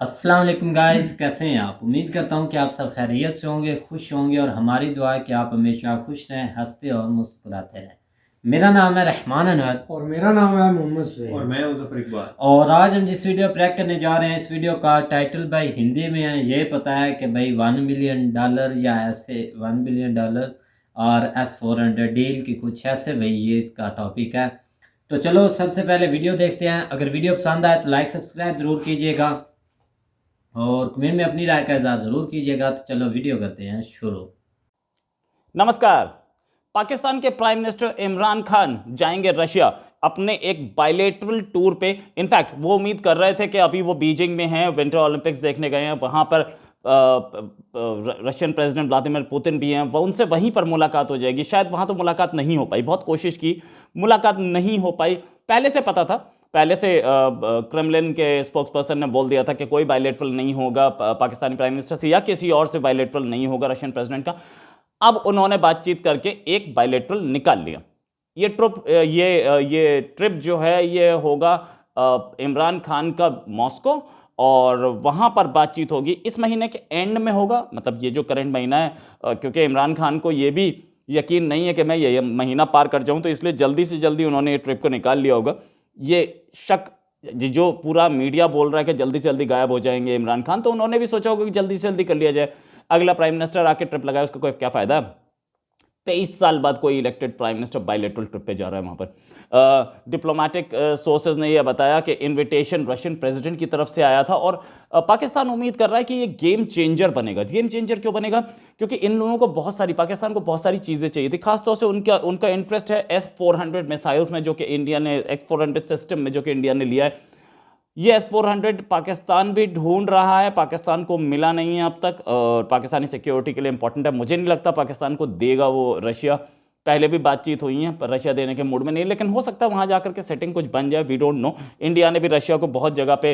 अस्सलाम वालेकुम गाइस, कैसे हैं आप? उम्मीद करता हूं कि आप सब खैरियत से होंगे, खुश होंगे और हमारी दुआ है कि आप हमेशा खुश रहें, हंसते और मुस्कुराते रहें। मेरा नाम है रहमान अनवर और मेरा नाम है मोहम्मद सुहेल और मैं हूं ज़फ़र इकबाल। और आज हम जिस वीडियो प्रेक करने जा रहे हैं, इस वीडियो का टाइटल भाई हिंदी में है। ये पता है कि भाई $1 मिलियन या ऐसे $1 बिलियन और S-400 डील की कुछ ऐसे भाई ये इसका टॉपिक है। तो चलो सबसे पहले वीडियो देखते हैं। अगर वीडियो पसंद आए तो लाइक सब्सक्राइब ज़रूर कीजिएगा और कमेंट में अपनी राय का इज़हार ज़रूर कीजिएगा। तो चलो वीडियो करते हैं शुरू। नमस्कार। पाकिस्तान के प्राइम मिनिस्टर इमरान खान जाएंगे रशिया अपने एक बायलेटरल टूर पे। इनफैक्ट वो उम्मीद कर रहे थे कि अभी वो बीजिंग में हैं, विंटर ओलंपिक्स देखने गए हैं, वहाँ पर रशियन प्रेसिडेंट व्लादिमीर पुतिन भी हैं, वो उनसे वहीं पर मुलाकात हो जाएगी। शायद वहाँ तो मुलाकात नहीं हो पाई, बहुत कोशिश की, मुलाकात नहीं हो पाई। पहले से पता था, पहले से क्रेमलिन के स्पोक्स पर्सन ने बोल दिया था कि कोई बायलेटरल नहीं होगा पाकिस्तानी प्राइम मिनिस्टर से या किसी और से बायलेटरल नहीं होगा रशियन प्रेसिडेंट का। अब उन्होंने बातचीत करके एक बायलेटरल निकाल लिया। ये ट्रिप जो है ये होगा इमरान खान का मॉस्को और वहाँ पर बातचीत होगी। इस महीने के एंड में होगा, मतलब ये जो करंट महीना है, क्योंकि इमरान खान को ये भी यकीन नहीं है कि मैं ये महीना पार कर जाऊँ, तो इसलिए जल्दी से जल्दी उन्होंने ये ट्रिप को निकाल लिया होगा। ये शक जो पूरा मीडिया बोल रहा है कि जल्दी से जल्दी गायब हो जाएंगे इमरान खान, तो उन्होंने भी सोचा होगा कि जल्दी से जल्दी कर लिया जाए। अगला प्राइम मिनिस्टर आके ट्रिप लगाए, उसका कोई क्या फायदा? 23 साल बाद कोई elected prime minister bilateral trip पे जा रहा है वहाँ पर। डिप्लोमेटिक सोर्सेज ने यह बताया कि इनविटेशन रशियन प्रेसिडेंट की तरफ से आया था और पाकिस्तान उम्मीद कर रहा है कि ये गेम चेंजर बनेगा। गेम चेंजर क्यों बनेगा? क्योंकि इन लोगों को पाकिस्तान को बहुत सारी चीज़ें चाहिए थी। खासतौर से उनका इंटरेस्ट है S-400 मिसाइल्स में, जो कि इंडिया ने S-400 सिस्टम में जो कि इंडिया ने लिया है। ये S-400 पाकिस्तान भी ढूंढ रहा है, पाकिस्तान को मिला नहीं है अब तक और पाकिस्तानी सिक्योरिटी के लिए इंपॉर्टेंट है। मुझे नहीं लगता पाकिस्तान को देगा वो रशिया। पहले भी बातचीत हुई है पर रशिया देने के मूड में नहीं, लेकिन हो सकता है वहाँ जाकर के सेटिंग कुछ बन जाए, वी डोंट नो। इंडिया ने भी रशिया को बहुत जगह पे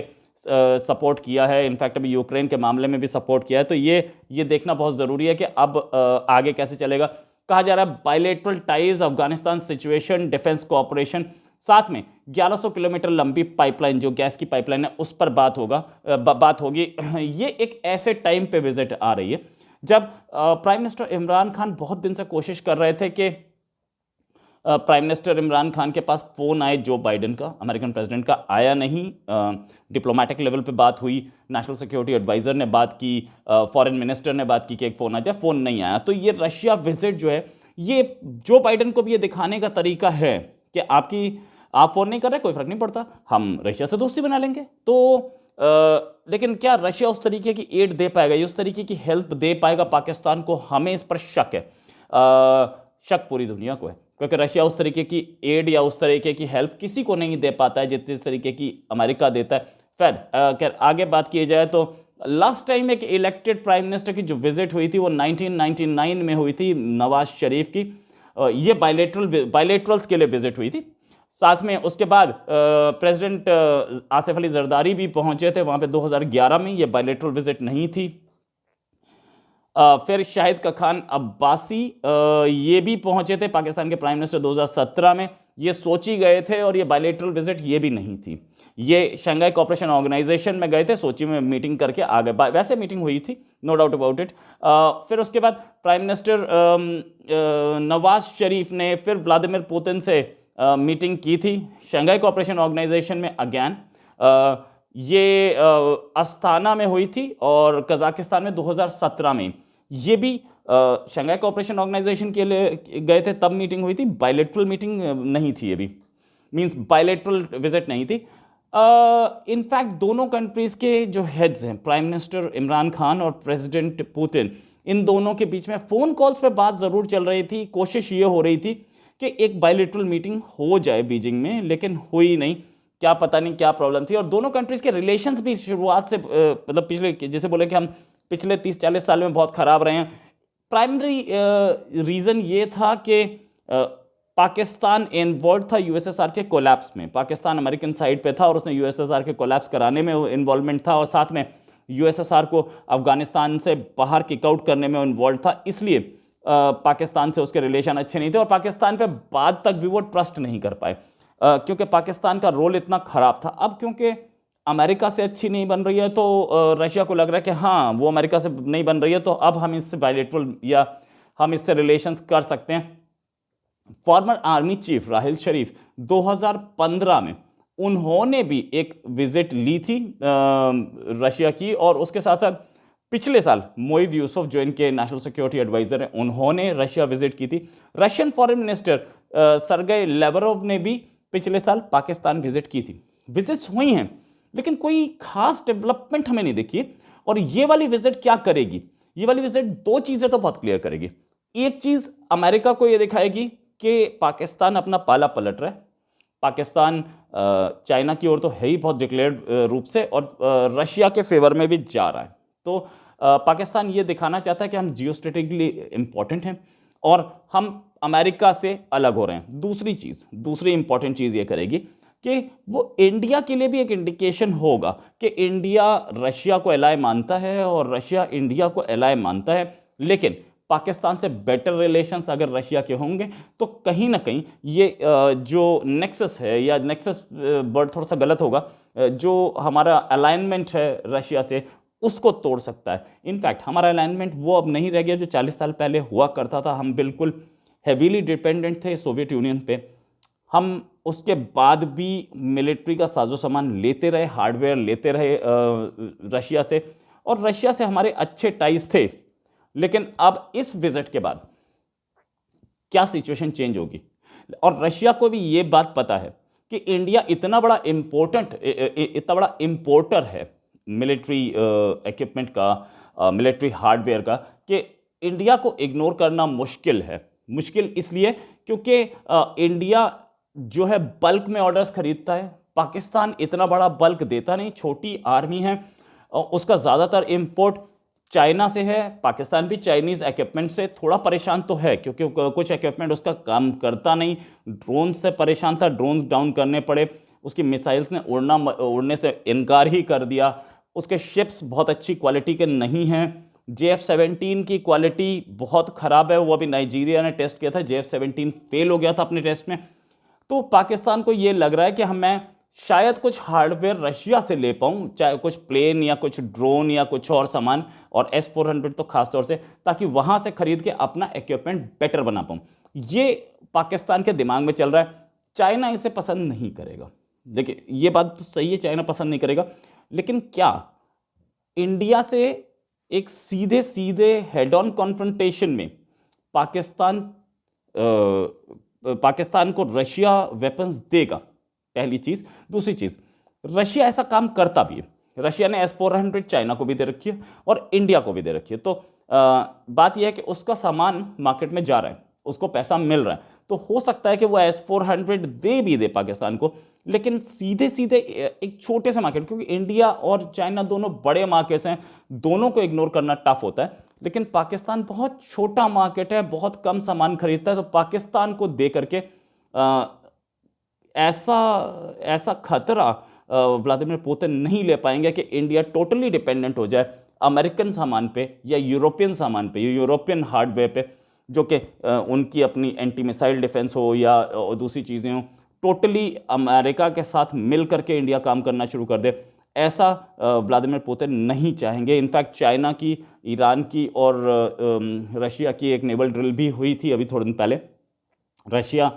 सपोर्ट किया है, इनफैक्ट अभी यूक्रेन के मामले में भी सपोर्ट किया है। तो ये देखना बहुत ज़रूरी है कि अब आगे कैसे चलेगा। कहा जा रहा है bilateral ties, Afghanistan situation, defence cooperation, साथ में 1100 किलोमीटर लंबी पाइपलाइन जो गैस की पाइपलाइन है उस पर बात होगी। ये एक ऐसे टाइम पे विजिट आ रही है जब प्राइम मिनिस्टर इमरान खान बहुत दिन से कोशिश कर रहे थे कि प्राइम मिनिस्टर इमरान खान के पास फ़ोन आए जो बाइडेन का, अमेरिकन प्रेसिडेंट का, आया नहीं। डिप्लोमेटिक लेवल पे बात हुई, नेशनल सिक्योरिटी एडवाइज़र ने बात की, फॉरेन मिनिस्टर ने बात की कि एक फ़ोन आ जाए, फ़ोन नहीं आया। तो ये रशिया विजिट जो है, ये जो बाइडेन को भी ये दिखाने का तरीका है कि आप फ़ोन नहीं कर रहे, कोई फ़र्क नहीं पड़ता, हम रशिया से दोस्ती बना लेंगे। तो लेकिन क्या रशिया उस तरीके की एड दे पाएगा, उस तरीके की हेल्प दे पाएगा पाकिस्तान को? हमें इस पर शक है, शक पूरी दुनिया को है, क्योंकि रशिया उस तरीके की एड या उस तरीके की हेल्प किसी को नहीं दे पाता है जिस तरीके की अमेरिका देता है। खैर आगे बात की जाए तो लास्ट टाइम एक इलेक्टेड प्राइम मिनिस्टर की जो विजिट हुई थी वो 1999 में हुई थी, नवाज शरीफ की। ये बायलेटरल्स के लिए विजिट हुई थी। साथ में उसके बाद प्रेसिडेंट आसिफ अली जरदारी भी पहुंचे थे वहाँ पे 2011 में, ये बायलेटरल विजिट नहीं थी। फिर शाहिद खान अब्बासी ये भी पहुंचे थे पाकिस्तान के प्राइम मिनिस्टर 2017 में, ये सोची गए थे और ये बायलेटरल विजिट ये भी नहीं थी। ये शंघाई कोऑपरेशन ऑर्गेनाइजेशन में गए थे, सोची में मीटिंग करके आ गए, वैसे मीटिंग हुई थी, नो डाउट अबाउट इट। फिर उसके बाद प्राइम मिनिस्टर नवाज शरीफ ने फिर व्लादिमीर पुतिन से मीटिंग की थी शंघाई कोऑपरेशन ऑर्गेनाइजेशन में अगेन। ये अस्ताना में हुई थी और कजाकिस्तान में 2017 में। ये भी शंघाई कोऑपरेशन ऑर्गेनाइजेशन के लिए गए थे, तब मीटिंग हुई थी, बायलेटरल मीटिंग नहीं थी, ये भी मींस बायलेटरल विजिट नहीं थी। इनफैक्ट दोनों कंट्रीज के जो हेड्स हैं, प्राइम मिनिस्टर इमरान खान और प्रेसिडेंट पुतिन, इन दोनों के बीच में फ़ोन कॉल्स पे बात ज़रूर चल रही थी। कोशिश ये हो रही थी कि एक बायलेटरल मीटिंग हो जाए बीजिंग में, लेकिन हुई नहीं। क्या पता नहीं क्या प्रॉब्लम थी। और दोनों कंट्रीज़ के रिलेशंस भी शुरुआत से मतलब पिछले, जैसे बोले कि हम पिछले 30-40 साल में बहुत ख़राब रहे हैं। प्राइमरी रीज़न ये था कि पाकिस्तान इन्वॉल्व था यूएसएसआर के कोलैप्स में। पाकिस्तान अमेरिकन साइड पे था और उसने यूएसएसआर के कोलैप्स कराने में इन्वॉल्वमेंट था, और साथ में यूएसएसआर को अफगानिस्तान से बाहर किक आउट करने में इन्वॉल्व था। इसलिए पाकिस्तान से उसके रिलेशन अच्छे नहीं थे और पाकिस्तान पे बाद तक भी वो ट्रस्ट नहीं कर पाए, क्योंकि पाकिस्तान का रोल इतना खराब था। अब क्योंकि अमेरिका से अच्छी नहीं बन रही है तो रशिया को लग रहा है कि हाँ वो अमेरिका से नहीं बन रही है तो अब हम इससे बायलेटरल या हम इससे रिलेशंस कर सकते हैं। फॉर्मर आर्मी चीफ राहिल शरीफ 2015 में उन्होंने भी एक विजिट ली थी रशिया की, और उसके साथ साथ पिछले साल मोईद यूसुफ जो इनके नेशनल सिक्योरिटी एडवाइजर हैं उन्होंने रशिया विजिट की थी। Russian foreign minister Sergei Lavrov ने भी पिछले साल पाकिस्तान विजिट की थी। विजिट्स हुई हैं लेकिन कोई खास डेवलपमेंट हमें नहीं दिखी। और ये वाली विजिट क्या करेगी? ये वाली विजिट दो चीजें तो बहुत क्लियर करेगी। एक चीज अमेरिका को ये दिखाएगी कि पाकिस्तान अपना पाला पलट रहा है, पाकिस्तान चाइना की ओर तो है ही बहुत डिक्लेयर्ड रूप से, और रशिया के फेवर में भी जा रहा है। तो पाकिस्तान ये दिखाना चाहता है कि हम जियो स्ट्रेटेजिकली इंपॉर्टेंट हैं और हम अमेरिका से अलग हो रहे हैं। दूसरी इंपॉर्टेंट चीज़ ये करेगी कि वो इंडिया के लिए भी एक इंडिकेशन होगा कि इंडिया रशिया को एलाय मानता है और रशिया इंडिया को एलाय मानता है, लेकिन पाकिस्तान से बेटर रिलेशंस अगर रशिया के होंगे तो कहीं ना कहीं ये जो नेक्सस है, या नेक्सस वर्ड थोड़ा सा गलत होगा, जो हमारा अलाइनमेंट है रशिया से उसको तोड़ सकता है। इनफैक्ट हमारा अलाइनमेंट वो अब नहीं रह गया जो 40 साल पहले हुआ करता था। हम बिल्कुल हैवीली डिपेंडेंट थे सोवियत यूनियन पे। हम उसके बाद भी मिलिट्री का साजो सामान लेते रहे, हार्डवेयर लेते रहे रशिया से, और रशिया से हमारे अच्छे टाइज थे। लेकिन अब इस विजिट के बाद क्या सिचुएशन चेंज होगी? और रशिया को भी ये बात पता है कि इंडिया इतना बड़ा इंपोर्टर है मिलिट्री इक्विपमेंट का, मिलिट्री हार्डवेयर का, कि इंडिया को इग्नोर करना मुश्किल है। मुश्किल इसलिए क्योंकि इंडिया जो है बल्क में ऑर्डर्स खरीदता है, पाकिस्तान इतना बड़ा बल्क देता नहीं, छोटी आर्मी है, उसका ज़्यादातर इंपोर्ट चाइना से है। पाकिस्तान भी चाइनीज़ इक्विपमेंट से थोड़ा परेशान तो है क्योंकि कुछ इक्विपमेंट उसका काम करता नहीं, ड्रोन से परेशान था, ड्रोन्स डाउन करने पड़े, उसकी मिसाइल्स ने उड़ने से इनकार ही कर दिया। उसके शिप्स बहुत अच्छी क्वालिटी के नहीं हैं। JF-17 की क्वालिटी बहुत ख़राब है, वो अभी नाइजीरिया ने टेस्ट किया था, JF-17 फेल हो गया था अपने टेस्ट में। तो पाकिस्तान को ये लग रहा है कि मैं शायद कुछ हार्डवेयर रशिया से ले पाऊँ, चाहे कुछ प्लेन या कुछ ड्रोन या कुछ और सामान, और S-400 तो खास तौर से, ताकि वहाँ से खरीद के अपना इक्विपमेंट बेटर बना पाऊँ। ये पाकिस्तान के दिमाग में चल रहा है। चाइना इसे पसंद नहीं करेगा। देखिए ये बात तो सही है, चाइना पसंद नहीं करेगा, लेकिन क्या इंडिया से एक सीधे सीधे हेड ऑन कॉन्फ्रंटेशन में पाकिस्तान को रशिया वेपन्स देगा? पहली चीज। दूसरी चीज, रशिया ऐसा काम करता भी है। रशिया ने S-400 चाइना को भी दे रखी है और इंडिया को भी दे रखी है। तो बात यह है कि उसका सामान मार्केट में जा रहा है, उसको पैसा मिल रहा है, तो हो सकता है कि वो S-400 दे भी दे पाकिस्तान को, लेकिन सीधे सीधे एक छोटे से मार्केट, क्योंकि इंडिया और चाइना दोनों बड़े मार्केट्स हैं, दोनों को इग्नोर करना टफ होता है। लेकिन पाकिस्तान बहुत छोटा मार्केट है, बहुत कम सामान खरीदता है, तो पाकिस्तान को दे करके ऐसा खतरा व्लादिमीर पुतिन नहीं ले पाएंगे कि इंडिया टोटली डिपेंडेंट हो जाए अमेरिकन सामान पे या यूरोपियन सामान पे, यूरोपियन हार्डवेयर पे, जो कि उनकी अपनी एंटी मिसाइल डिफेंस हो या दूसरी चीज़ें हो, टोटली अमेरिका के साथ मिल करके इंडिया काम करना शुरू कर दे। ऐसा व्लादिमीर पुतिन नहीं चाहेंगे। इनफैक्ट चाइना की, ईरान की और रशिया की एक नेवल ड्रिल भी हुई थी अभी थोड़े दिन पहले। रशिया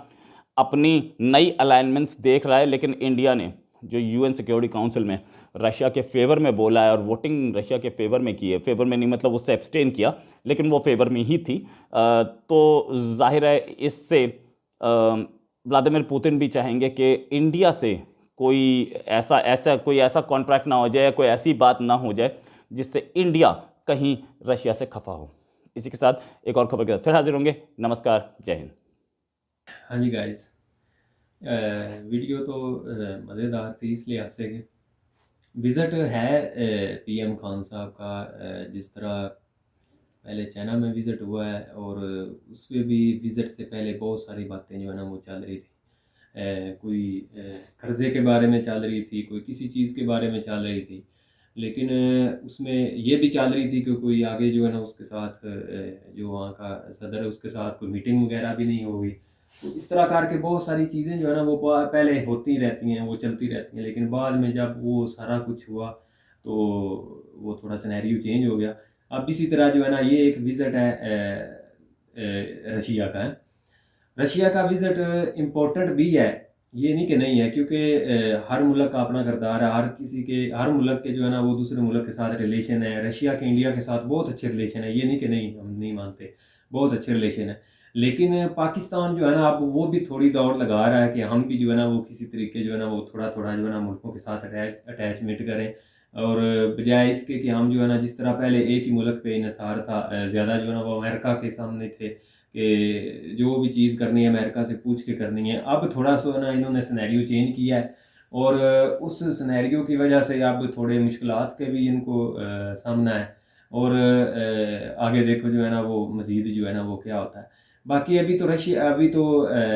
अपनी नई अलाइनमेंट्स देख रहा है, लेकिन इंडिया ने जो UN सिक्योरिटी काउंसिल में रशिया के फेवर में बोला है और वोटिंग रशिया के फेवर में की है, फेवर में नहीं मतलब उससे एब्सटेन किया, लेकिन वो फेवर में ही थी, तो जाहिर है इससे व्लादिमीर पुतिन भी चाहेंगे कि इंडिया से कोई ऐसा कॉन्ट्रैक्ट ना हो जाए, कोई ऐसी बात ना हो जाए जिससे इंडिया कहीं रशिया से खफा हो। इसी के साथ एक और खबर के साथ फिर हाजिर होंगे। नमस्कार, जय हिंद। हाँ जी गाइस, वीडियो तो मज़ेदार थी इसलिए हंसे के। विज़िट है PM खान साहब का, जिस तरह पहले चाइना में विज़िट हुआ है और उसमें भी विज़िट से पहले बहुत सारी बातें जो है ना वो चल रही थी। कोई कर्ज़े के बारे में चल रही थी, कोई किसी चीज़ के बारे में चल रही थी। लेकिन उसमें ये भी चल रही थी कि कोई आगे जो है ना उसके साथ जो वहाँ का सदर है उसके साथ कोई मीटिंग वगैरह भी नहीं होगी। तो इस तरह करके बहुत सारी चीज़ें जो है ना वो पहले होती रहती हैं, वो चलती रहती हैं, लेकिन बाद में जब वो सारा कुछ हुआ तो वो थोड़ा सिनेरियो चेंज हो गया। अब इसी तरह जो है ना ये एक विज़िट है रशिया का है। रशिया का विज़िट इम्पोर्टेंट भी है, ये नहीं कि नहीं है, क्योंकि हर मुल्क का अपना किरदार है, हर मुल्क के जो है ना वो दूसरे मुल्क के साथ रिलेशन है। रशिया के इंडिया के साथ बहुत अच्छे रिलेशन है, ये नहीं कि नहीं, हम नहीं मानते, बहुत अच्छे रिलेशन है। लेकिन पाकिस्तान जो है ना अब वो भी थोड़ी दौड़ लगा रहा है कि हम भी जो है ना वो किसी तरीके जो है ना वो थोड़ा थोड़ा जो है ना मुल्कों के साथ अटैचमेंट करें, और बजाय इसके कि हम जो है ना जिस तरह पहले एक ही मुल्क पे इन्हिसार था, ज़्यादा जो है ना वो अमेरिका के सामने थे कि जो भी चीज़ करनी है अमेरिका से पूछ के करनी है। अब थोड़ा सा ना इन्होंने सिनेरियो चेंज किया है, और उस सिनेरियो की वजह से अब थोड़े मुश्किलात के भी इनको सामना है, और आगे देखो जो है ना वो मज़ीद जो है ना वो क्या होता है। बाकी अभी तो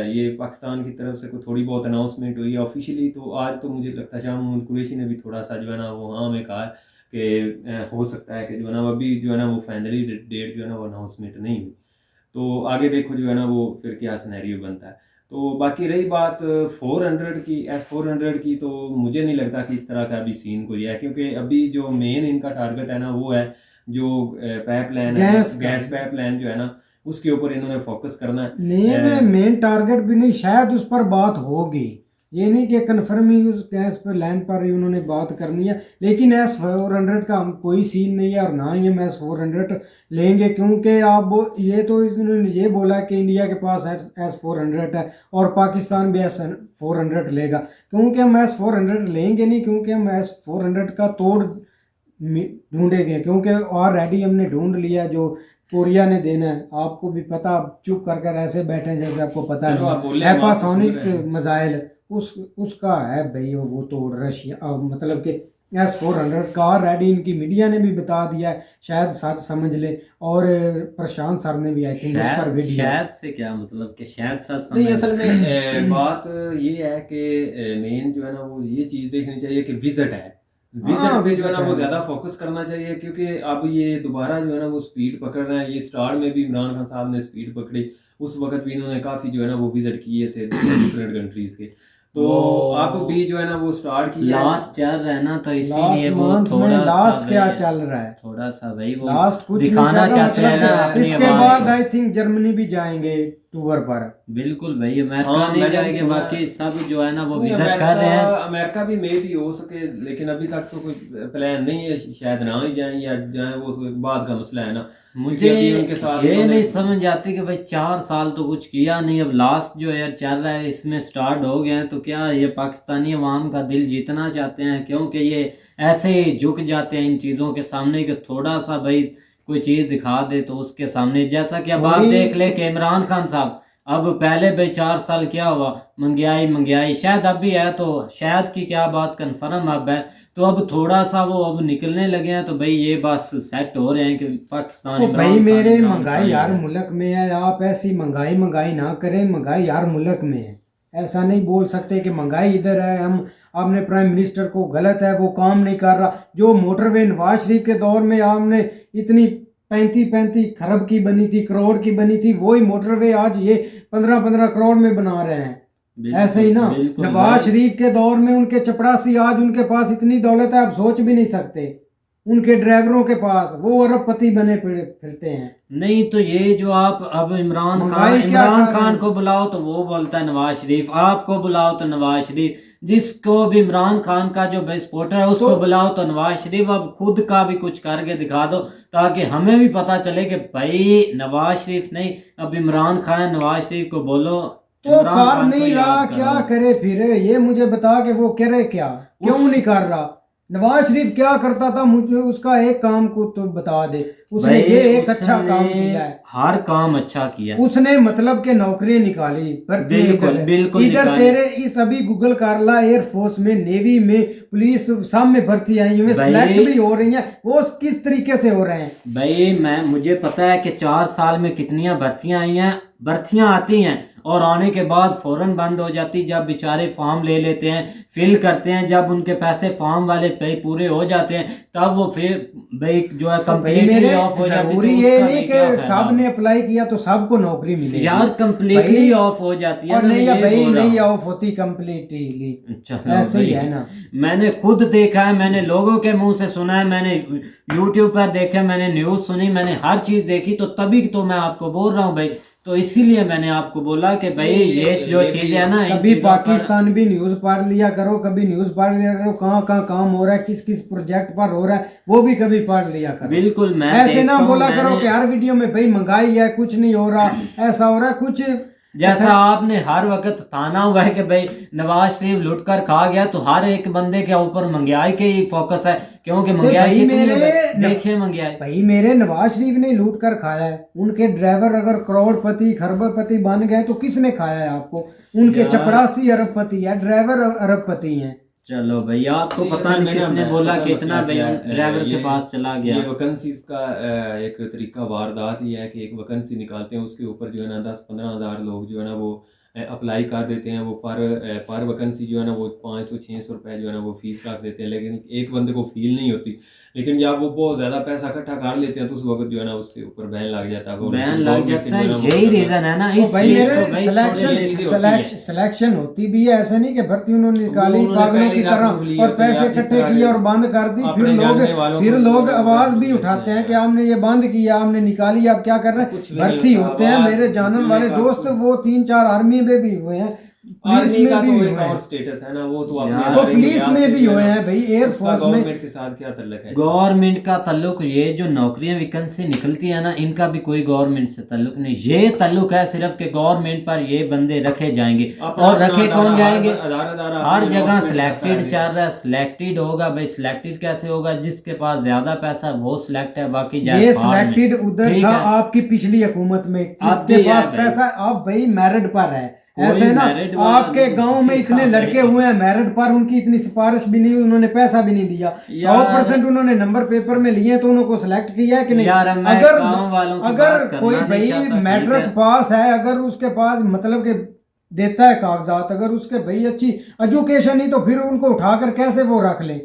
ये पाकिस्तान की तरफ से कोई थोड़ी बहुत अनाउंसमेंट हुई है ऑफिशियली, तो आज तो मुझे लगता है शाह महमूद कुरैशी ने भी थोड़ा सा जो है ना वो हाँ में कहा है कि हो सकता है कि जो है ना अभी जो है ना वो फाइनली डेट जो है ना वो अनाउंसमेंट नहीं हुई, तो आगे देखो जो है ना वो फिर क्या सिनेरियो बनता है। तो बाकी रही बात 400 की, S-400 की, तो मुझे नहीं लगता कि इस तरह का अभी सीन कोई है, क्योंकि अभी जो मेन इनका टारगेट है ना वो है जो पाइपलाइन है, गैस पाइपलाइन जो है ना उसके ऊपर इन्होंने फोकस करना है। मेन टारगेट भी नहीं, शायद उस पर बात होगी, ये नहीं कि कन्फर्म ही उस गैस पर लाइन पर ही उन्होंने बात करनी है। लेकिन S-400 का हम कोई सीन नहीं है, और ना ही हम S-400 लेंगे, क्योंकि अब ये तो इन्होंने ये बोला कि इंडिया के पास S-400 है और पाकिस्तान भी S-400 लेगा, क्योंकि हम S-400 लेंगे नहीं, क्योंकि हम S-400 का तोड़ ढूंढेंगे, क्योंकि ऑलरेडी हमने ढूंढ लिया जो कोरिया ने देना है। आपको भी पता, आप चुप कर कर ऐसे बैठे हैं जैसे आपको पता नहीं। हाइपरसोनिक मिसाइल उसका है भाई वो तो रशिया, मतलब कि S-400 का ऑलरेडी इनकी मीडिया ने भी बता दिया है, शायद सच समझ ले, और प्रशांत सर ने भी आई थिंक उस पर वीडियो। शायद से क्या मतलब कि शायद सच नहीं, असल में बात ये है कि मेन जो है ना वो ये चीज़ देखनी चाहिए कि विजिट है, विजिट पे जो है ना वो ज़्यादा फोकस करना चाहिए, क्योंकि अब ये दोबारा जो है ना वो स्पीड पकड़ रहे हैं। ये स्टार्ट में भी इमरान खान साहब ने स्पीड पकड़ी, उस वक्त भी इन्होंने काफ़ी जो है ना वो विजिट किए थे डिफरेंट कंट्रीज़ के, तो अब भी जो है ना वो स्टार्ट किया लास्ट चल रहा है ना, तो इसीलिए वो थोड़ा लास्ट क्या चल रहा है, थोड़ा सा भाई वो लास्ट कुछ दिखाना चाहते हैं ना मतलब अपनी इसके आवाज़ बाद को। आई थिंक जर्मनी भी जाएंगे टूर पर। बिल्कुल भाई, अमेरिका हाँ, नहीं मैंने भी जाएंगे, सुना बाकी सब जो है ना वो नहीं, विजिट कर रहे हैं। अमेरिका भी मे भी हो सके, लेकिन अभी तक तो कोई प्लान नहीं है, शायद ना ही जाएं या जाएं, वो तो एक बाद का मसला है ना। मुझे अभी उनके साथ ये उन्होंने- नहीं समझ आती कि भाई 4 साल तो कुछ किया नहीं, अब लास्ट जो यार चल रहा है इसमें स्टार्ट हो गए हैं, तो क्या ये पाकिस्तानी अवाम का दिल जीतना चाहते हैं? क्योंकि ये ऐसे ही झुक जाते हैं इन चीज़ों के सामने कि थोड़ा सा भाई कोई चीज़ दिखा दे तो उसके सामने, जैसा कि अब आप देख ले कि इमरान खान साहब, अब पहले भाई 4 साल क्या हुआ, महंगाई शायद अब भी है, तो शायद की क्या बात कन्फर्म अब है, तो अब थोड़ा सा वो अब निकलने लगे हैं, तो भाई ये बस सेट हो रहे हैं कि पाकिस्तान भाई मेरे महंगाई हर मुल्क में है, आप ऐसी महंगाई ना करें, महंगाई हर मुल्क में है। ऐसा नहीं बोल सकते कि महंगाई इधर है, हम आपने प्राइम मिनिस्टर को गलत है वो काम नहीं कर रहा। जो मोटरवे नवाज शरीफ के दौर में आपने इतनी 35 खरब की बनी थी, करोड़ की बनी थी, वही मोटरवे आज ये 15 करोड़ में बना रहे हैं। ऐसे ही ना नवाज शरीफ के दौर में उनके चपरासी, आज उनके पास इतनी दौलत है आप सोच भी नहीं सकते, उनके ड्राइवरों के पास वो अरबपति बने फिरते हैं। नहीं तो ये जो आप अब इमरान खान को बुलाओ तो वो बोलता है नवाज शरीफ, आपको बुलाओ तो नवाज शरीफ, जिसको भी इमरान खान का जो सपोर्टर है उसको बुलाओ तो नवाज शरीफ। अब खुद का भी कुछ करके दिखा दो ताकि हमें भी पता चले कि भाई नवाज शरीफ नहीं, अब इमरान खान नवाज शरीफ को बोलो तो कर नहीं रहा, क्या करे फिर ये मुझे बता के वो करे क्या, क्यों नहीं कर रहा? नवाज शरीफ क्या करता था, मुझे उसका एक काम को तो बता दे। उसने ये एक अच्छा काम किया है, हर काम अच्छा किया उसने, मतलब के नौकरी निकाली। बिल्कुल इधर तेरे इस अभी गूगल कर ला, एयरफोर्स में, नेवी में, पुलिस सब में भर्ती आई हुई, सिलेक्ट भी हो रही हैं, वो किस तरीके से हो रहे हैं भाई? मुझे पता है कि 4 साल में कितनी भर्तियां आई हैं, भर्तियां आती हैं और आने के बाद फ़ौरन बंद हो जाती। जब बेचारे फॉर्म ले लेते हैं, फिल करते हैं, जब उनके पैसे फॉर्म वाले पे पूरे हो जाते हैं, तब वो फिर भाई जो है तो भाई कंप्लीटली मेरे ऑफ हो जाती। जरूरी तो ये उसका नहीं भी क्या कि फायदा? सब ने अप्लाई किया तो सबको नौकरी मिलेगी यार कंप्लीटली भाई, ऑफ हो जाती है और ना, नहीं मैं है ये भाई, बोल रहा नहीं हूँ। ऑफ होती कंप्लीटली, चलो ऐसे ही भाई, है ना। मैंने खुद देखा है, मैंने लोगों के मुंह से सुना है, मैंने यूट्यूब पर देखा, मैंने न्यूज़ सुनी, मैंने हर चीज़ देखी, तो तभी तो मैं आपको बोल रहा हूँ भाई। तो इसीलिए मैंने आपको बोला कि भाई ये जो चीज़ें है ना, इन कभी चीज़ों पर- पाकिस्तान भी न्यूज़ पढ़ लिया करो, कभी न्यूज़ पढ़ लिया करो, कहाँ कहाँ काम हो रहा है, किस किस प्रोजेक्ट पर हो रहा है, वो भी कभी पढ़ लिया करो। बिल्कुल, मैं ऐसे ना देखता हूँ, बोला करो मैंने- कि हर वीडियो में भाई महंगाई है, कुछ नहीं हो रहा, ऐसा हो रहा है कुछ। जैसा आपने हर वक्त ताना हुआ है कि भाई नवाज शरीफ लुट कर खा गया, तो हर एक बंदे के ऊपर महंगाई के ही फोकस है, क्योंकि महंगाई भाई कितनी है मेरे भाई? देखिए महंगाई। भाई मेरे नवाज शरीफ ने लूट कर खाया है, उनके ड्राइवर अगर करोड़पति खरबपति बन गए तो किसने खाया है आपको? उनके यार- 84 अरबपति है, ड्राइवर अरबपति हैं। चलो भाई, आपको नहीं, पता असल नहीं में ना, किसने मैं बोला पता कि इतना मसला भाई क्या है, ड्राइवर के ये- पास चला गया। ये वैकेंसीज का एक तरीका वारदात ही है कि एक वैकेंसी निकालते हैं, उसके ऊपर जो है ना 10-15 हज़ार लोग जो है ना वो अप्लाई कर देते हैं। वो पर वैकेंसी जो है ना वो 500-600 रुपये जो है ना वो फीस रख देते हैं, लेकिन एक बंदे को फील नहीं होती। लेकिन जब वो बहुत ज़्यादा पैसा इकट्ठा कर लेते हैं तो उस वक्त जो है ना उसके ऊपर बैन लग जाता है। बैन लग जाता है, जो वो यही करना- रीजन है ना तो इस भाई चीज मेरे को भाई सिलेक्शन सिलेक्शन होती भी है, ऐसा नहीं कि भर्ती उन्होंने निकाली उन्होंने पागलों पहले की रख तरह रुख लिया और कि पैसे यार जिस इकट्ठे तरह किए के और बंद कर दी। अपने जानने वालों फिर को लोग जो आवाज है भी वो उठाते हैं हैं। कि हमने ये बंद किया, हमने निकाली, अब क्या कर रहे कुछ हैं? भी नहीं भर्ती होता, होते हैं, आवाज मेरे जानने निकलने वाले का दोस्त कुछ- वो 3-4 आर्मी में भी हुए हैं, पुलिस आर्मी में का भी तो हुए एक हैं, और स्टेटस है ना, वो तो यार, अपने तो हमारे पुलिस लिहाज में से भी जो है हुए ना, हैं भाई, एयर उसका फोर्स में। गवर्नमेंट के साथ क्या ताल्लुक है? गवर्नमेंट का ताल्लुक, ये जो नौकरियां वैकेंसी निकलती है ना, इनका भी कोई गवर्नमेंट से ताल्लुक नहीं। ये ताल्लुक है सिर्फ के गवर्नमेंट पर ये बंदे रखे जाएंगे। अपना- और अपना रखे अदारा- कौन जाएंगे? अदारा हर अपने जगह announcement सिलेक्टेड करता है। चल रहा है, सिलेक्टेड होगा भाई। सिलेक्टेड कैसे होगा? जिसके पास ज्यादा पैसा वो सिलेक्ट है, बाकी ये जाए फाड़ में। सिलेक्टेड उधर ठीक था है? आपकी पिछली हुकूमत में, अब किसके भी है पास भाई। पैसा, अब भाई मेरिट पर है। कोई ऐसे ना merit वाला आपके नहीं गांव में इतने देखा लड़के भाई। हुए हैं मेरिट पर, उनकी इतनी सिफारिश भी नहीं हुई, उन्होंने पैसा भी नहीं दिया। यार- 100% उन्होंने नंबर पेपर में लिए तो उनको सिलेक्ट किया है कि नहीं? यार, मैं अगर गांव वालों की अगर बात करना कोई नहीं भाई चाहता, ठीक मैट्रिक है। पास है, अगर उसके पास मतलब के देता है कागजात, अगर उसके भाई अच्छी एजुकेशन नहीं, तो फिर उनको उठाकर कैसे वो रख ले?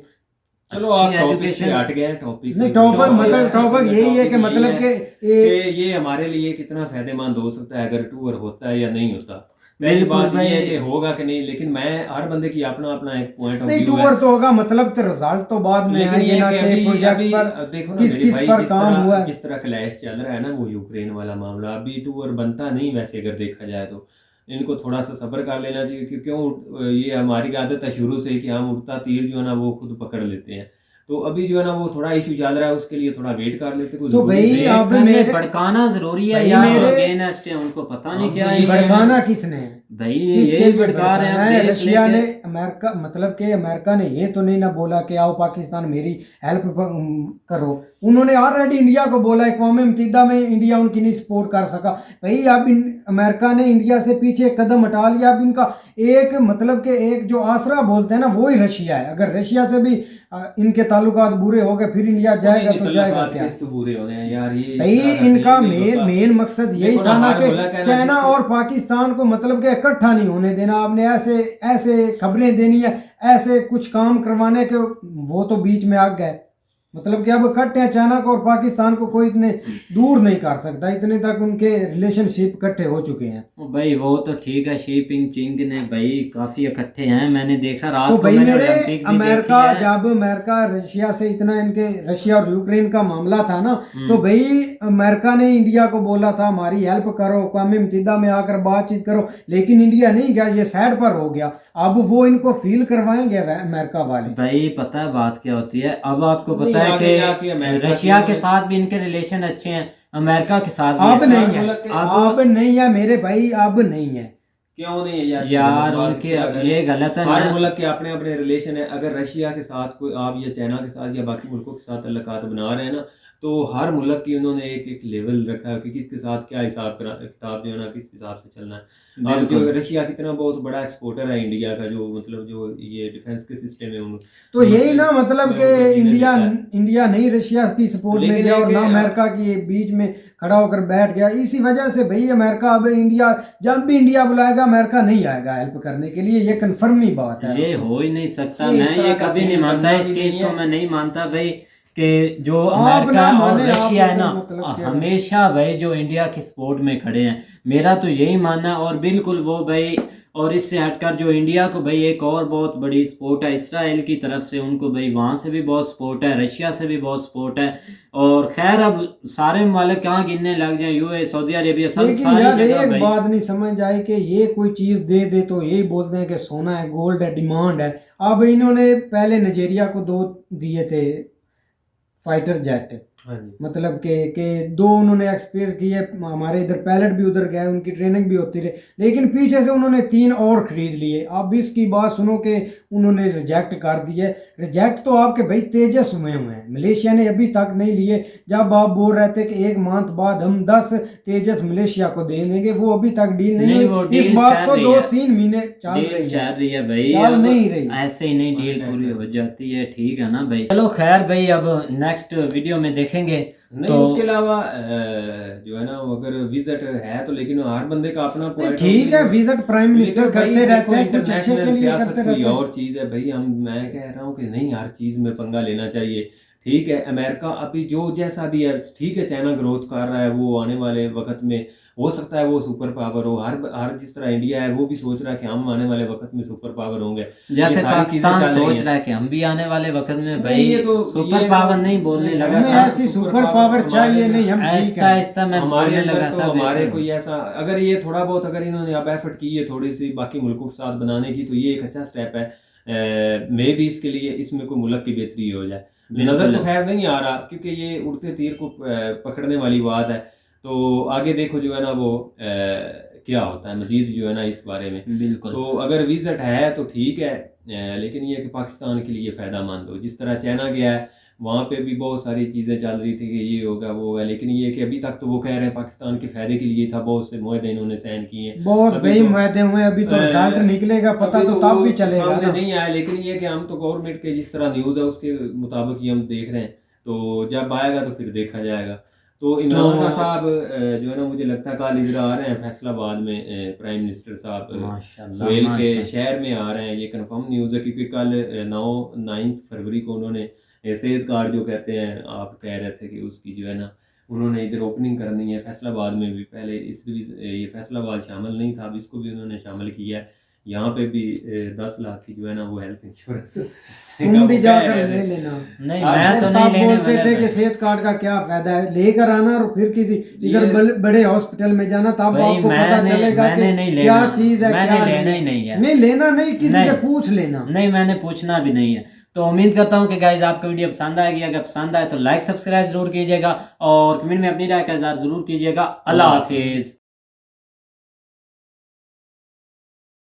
चलो आप अच्छी टॉपिक से education- हट गए। टॉपिक नहीं, टॉपिक मतलब ऐसा टॉपिक समझो, यही है कि टॉपिक मतलब यही है कि कि ये हमारे लिए कितना फायदेमंद हो सकता है अगर टूर होता है या नहीं होता। पहली बिल्कुल बात ये है भाई। कि होगा कि नहीं, लेकिन मैं हर बंदे की अपना अपना एक पॉइंट ऑफ नहीं, व्यू है। टूर तो होगा, मतलब तो रिजल्ट तो बाद में लेकिन आएंगे ये ना कि कि अभी प्रोजेक्ट पर देखो ना किस मेरे किस भाई, पर काम हुआ है। जिस तरह क्लैश चल रहा है ना वो यूक्रेन वाला मामला, अभी टूर बनता नहीं वैसे अगर देखा जाए तो। इनको थोड़ा सा सब्र कर लेना चाहिए कि क्यों ये हमारी आदत है शुरू से कि हम उड़ता तीर जो है ना वो खुद पकड़ लेते हैं। तो अभी जो है ना वो थोड़ा इशू चल रहा है, उसके लिए थोड़ा वेट कर लेते हैं। तो भाई ब्रेक अब करने मेरे भड़काना जरूरी है भाई यार, मेरे- अगेंस्ट है उनको पता नहीं अब क्या ये है। भड़काना किसने है? भाई किसके ये लिए भड़का रहे भड़काना हैं, है? देख रशिया लेके- ने, अमेरिका, मतलब कि अमेरिका ने ये तो नहीं ना बोला कि आओ पाकिस्तान मेरी हेल्प करो। उन्होंने ऑलरेडी इंडिया को बोला, अक़वाम मुत्तहिदा में इंडिया उनकी नहीं सपोर्ट कर सका। भाई अब अमेरिका ने इंडिया से पीछे एक कदम हटा लिया। अब इनका एक मतलब कि एक जो आसरा बोलते हैं ना वो ही रशिया है। अगर रशिया से भी इनके ताल्लुकात बुरे हो गए फिर इंडिया जाएगा तो जाएगा क्या? तो बुरे होने हैं यार, ये भाई इस तरह से इनका नहीं होता। मेन मकसद यही देखो था ना हर मुल्क है कि ना चाइना जिसको- और पाकिस्तान को मतलब कि इकट्ठा नहीं होने देना। आपने ऐसे ऐसे खबरें देनी है, ऐसे कुछ काम करवाने के, वो तो बीच में आ गए। मतलब कि अब इकट्ठे हैं, चाइना को और पाकिस्तान को कोई इतने दूर नहीं कर सकता, इतने तक उनके रिलेशनशिप इकट्ठे हो चुके हैं। भाई वो तो ठीक है, शीपिंग चिंग ने भाई काफी इकट्ठे हैं, मैंने देखा रात तो को भाई मैंने मेरे ओलंपिक भी अमेरिका, देखी है। जब अमेरिका रशिया से इतना इनके रशिया और यूक्रेन का मामला था ना, तो भाई अमेरिका ने इंडिया को बोला था हमारी हेल्प करो, अक़वाम मुत्तहिदा में आकर बातचीत करो, लेकिन इंडिया नहीं गया, ये साइड पर हो गया। अब वो इनको फील करवाएंगे अमेरिका वाले। भाई पता है बात क्या होती है? अब आपको नहीं, पता है आगे जाके कि अमेरिका रशिया के की- साथ भी इनके रिलेशन अच्छे हैं, अमेरिका के साथ भी अब अच्छे नहीं हैं। है, अब नहीं है मेरे भाई, अब नहीं है। क्यों नहीं है यार? यार बात उनके इस तरह ये गलत है। हर मैं- मुल्क के अपने अपने रिलेशन है। अगर रशिया के साथ कोई आप या चाइना के साथ या बाकी मुल्कों के साथ तल्लुकात बना रहे हैं ना, तो हर मुल्क की उन्होंने एक एक लेवल रखा है कि किसके साथ क्या हिसाब किताब जो है ना किस हिसाब से चलना है। अब जो बिल्कुल। रशिया कितना बहुत बड़ा एक्सपोर्टर है इंडिया का, जो मतलब जो ये डिफेंस के सिस्टम है तो यही ना मतलब कि इंडिया देता है। इंडिया नहीं रशिया की सपोर्ट में लेकिन गया ये और कि ना अमेरिका की बीच में खड़ा होकर बैठ गया। इसी वजह से भाई अमेरिका अब इंडिया जब भी इंडिया बुलाएगा अमेरिका नहीं आएगा हेल्प करने के लिए, ये कंफर्म ही बात है। ये हो ही नहीं सकता। नहीं, इस मैं तरह ये का कभी नहीं सीन मानता, बनना इस भी चीज नहीं को है। मैं नहीं मानता भाई कि जो आप अमेरिका ना और माने, आप रशिया है ना मतलब क्या हमेशा भाई जो इंडिया के सपोर्ट में खड़े हैं, मेरा तो यही मानना है। और बिल्कुल वो भाई, और इससे हटकर जो इंडिया को भाई एक और बहुत बड़ी सपोर्ट है इसराइल की तरफ से, उनको भाई वहाँ से भी बहुत सपोर्ट है, रशिया से भी बहुत सपोर्ट है। और खैर अब सारे ममालिक कहाँ गिनने लग जाए, यूएई, सऊदी अरेबिया, सब लेकिन सारी यार जगह एक भाई। बात नहीं समझ आई कि ये कोई चीज दे दे तो यही बोलते हैं कि सोना है, गोल्ड है, डिमांड है। अब इन्होंने पहले नाइजीरिया को 2 दिए थे फाइटर जेट, हाँ जी। मतलब के 2 उन्होंने एक्सपेयर किए। हमारे इधर पायलट भी उधर गए, उनकी ट्रेनिंग भी होती रही, लेकिन पीछे से उन्होंने 3 और खरीद लिए। अब इसकी बात सुनो कि उन्होंने रिजेक्ट कर दिए। रिजेक्ट तो आपके भाई तेजस हुए हैं, मलेशिया ने अभी तक नहीं लिए। जब आप बोल रहे थे कि 1 मंथ बाद हम 10 तेजस मलेशिया को दे देंगे, वो अभी तक डील नहीं नहीं, वो हुई। इस डील बात चल को रही 2-3 महीने चल डील रही चल है, रही है भाई, चल अब नहीं रही। ऐसे ही नहीं डील पूरी हो जाती है, ठीक है ना भाई। चलो खैर भाई, अब नेक्स्ट वीडियो में देखेंगे। नहीं, तो उसके अलावा जो है ना वो अगर विजिट है तो, लेकिन हर बंदे का अपना नहीं, पॉइंट ठीक है, विजिट प्राइम मिनिस्टर करते रहते हैं, कुछ अच्छे के लिए सियासत करते कोई रहते हैं। और चीज़ है भाई। मैं कह रहा हूँ कि नहीं, हर चीज़ में पंगा लेना चाहिए। ठीक है, अमेरिका अभी जो जैसा भी है, ठीक है, चाइना ग्रोथ कर रहा है, वो आने वाले वक्त में हो सकता है वो सुपर पावर हो। हर जिस तरह इंडिया है वो भी सोच रहा है कि हम आने वाले वक्त में सुपर पावर होंगे। ये जैसे सारी चीज़ें पाकिस्तान चल रही सोच हैं। रहा है कि हम भी आने वाले वक्त में नहीं, भाई ये तो सुपर ये पावर तो नहीं बोलने नहीं, लगा हमें था। ऐसी सुपर पावर चाहिए नहीं, हम ठीक आहिस्ता है। आहिस्ता मैं हमारे बोलने अंदर लगा तो था हमारे बेहतर। कोई ऐसा, अगर ये थोड़ा बहुत अगर इन्होंने अब एफर्ट की है थोड़ी सी बाकी मुल्कों के साथ बनाने की, तो ये एक अच्छा स्टेप है। मे भी इसके लिए इसमें कोई मुल्क की बेहतरी हो जाए। नज़र तो खैर नहीं आ रहा, क्योंकि ये उड़ते तीर को पकड़ने वाली बात है। तो आगे देखो जो है ना वो क्या होता है मजीद जो है ना इस बारे में। बिल्कुल तो अगर विजिट है तो ठीक है, लेकिन ये कि पाकिस्तान के लिए फ़ायदा मंद हो। जिस तरह चाइना गया है, वहाँ पे भी बहुत सारी चीज़ें चल रही थी कि ये होगा वो होगा, लेकिन ये कि अभी तक तो वो कह रहे हैं पाकिस्तान के फ़ायदे के लिए था। बहुत से मुआहदे इन्होंने साइन किए हैं। बहुत अभी भाई तो मुआहदे हुए, अभी तो रिजल्ट निकलेगा पता अभी तो तो तब वो भी चलेगा सामने ना। नहीं आया, लेकिन ये कि हम तो गवर्नमेंट के जिस तरह न्यूज़ है उसके मुताबिक ही हम देख रहे हैं। तो जब आएगा तो फिर देखा जाएगा। तो इमरान खान साहब जो है ना, मुझे लगता है कल इधर आ रहे हैं फैसलाबाद में, प्राइम मिनिस्टर साहब माशाल्लाह सुहेल के माशाल्लाह। शहर में आ रहे हैं। ये कंफर्म न्यूज़ है, क्योंकि कल 9 फरवरी को उन्होंने सेहत कार्ड जो कहते हैं, आप कह रहे थे कि उसकी जो है ना उन्होंने इधर ओपनिंग करनी है फैसलाबाद में भी। पहले इस भी ये फैसलाबाद शामिल नहीं था, अब इसको भी उन्होंने शामिल किया है। यहाँ पे भी 10 लाख की जो है ना वो हेल्थ इंश्योरेंस तुम भी जाकर ले लेना। नहीं आप मैं तो आप नहीं लेने बोलते वाला थे भाई। कि सेहत कार्ड का क्या फायदा है, लेकर आना और फिर किसी इधर बड़े हॉस्पिटल में जाना, तब भाई आपको पता चलेगा कि मैंने नहीं क्या लेना, चीज है, मैंने क्या लेना ही नहीं है। नहीं लेना, नहीं किसी नहीं। से पूछ लेना। नहीं, मैंने पूछना भी नहीं है। तो उम्मीद करता हूँ कि गाइज आपको वीडियो पसंद आएगी। अगर पसंद आए तो लाइक सब्सक्राइब जरूर कीजिएगा और कमेंट में अपनी राय का इज़हार जरूर कीजिएगा। अल्लाह हाफिज़।